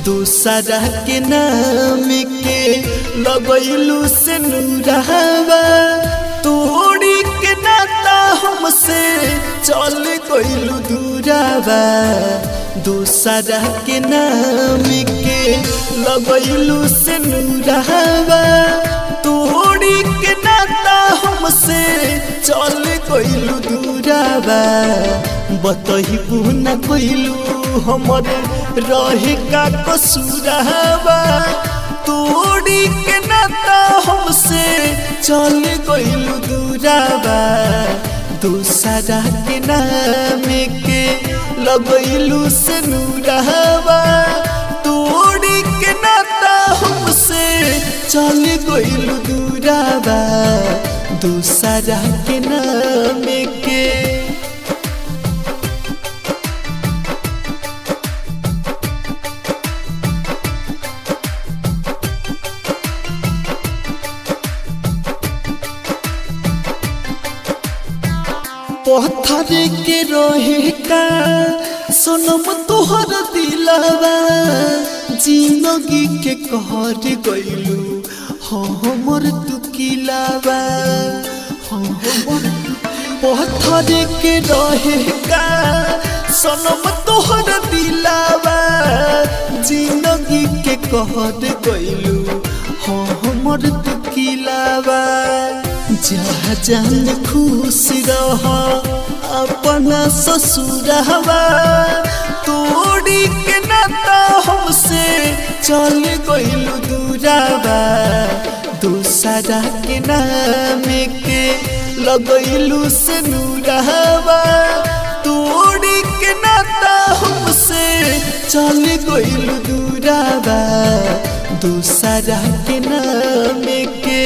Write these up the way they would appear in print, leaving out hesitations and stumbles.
दूसरा के नाम के लगैलू से नूरहवा तोड़ी के नाता हमसे चल गइलू दूरावा। दूसरा के नाम के लगैलू से नूरहवा तोड़ी के नाता हमसे चल गइलू दूरावा। बतइबू न कइलू हमरे रहे का कसूरवा तोड़ी के नाता हमसे चल गइलू दूरावा। दूसरा के नाम के लगैलू से नूरहवा तोड़ी के नाता हमसे चल गइलू दूरावा। दूसरा के नाम के पत्थर के रहे का सनम तोहर दिलवा जिंदगी के कहर गइलू हमर तू किलावा। पत्थर के रहे का सनम तोहर दिलवा जिंदगी के कहर गइलू हमर तू किलावा। जा जान खुश रह अपना ससुरवा तोड़ी के नाता हमसे चल गइलू दूरावा। दूसरा के नाम के लगैलू से नूरहवा तोड़ी के नाता हमसे चल गइलू दूरावा। दूसरा के नाम के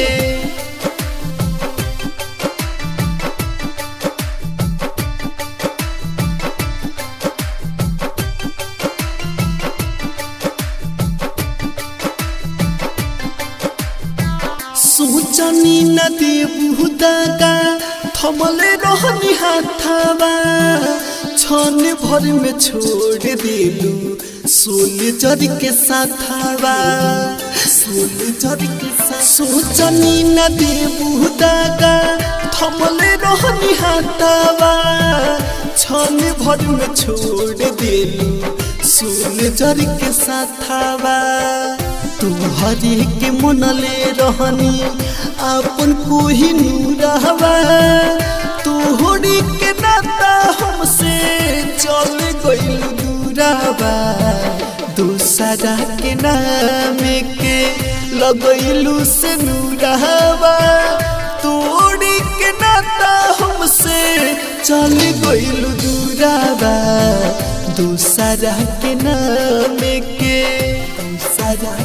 सोचनी न देबू दागा थमले रहनी हाथावा क्षण भर में छोड़ देलू सोल्जर के साथावा। सोचनी न देबू दागा थमले रहनी हाथावा क्षण भर में छोड़ देलू सोल्जर के साथावा। तुहरे के मनले रहनी अपन कोही नूरहवा तोहरी के नाता हमसे चल गइलू दूरावा। दूसरा के नाम के लगैलू से नूरहवा तोहरी के नाता हमसे चल गइलू दूरावा। दूसरा के नाम के दूसरा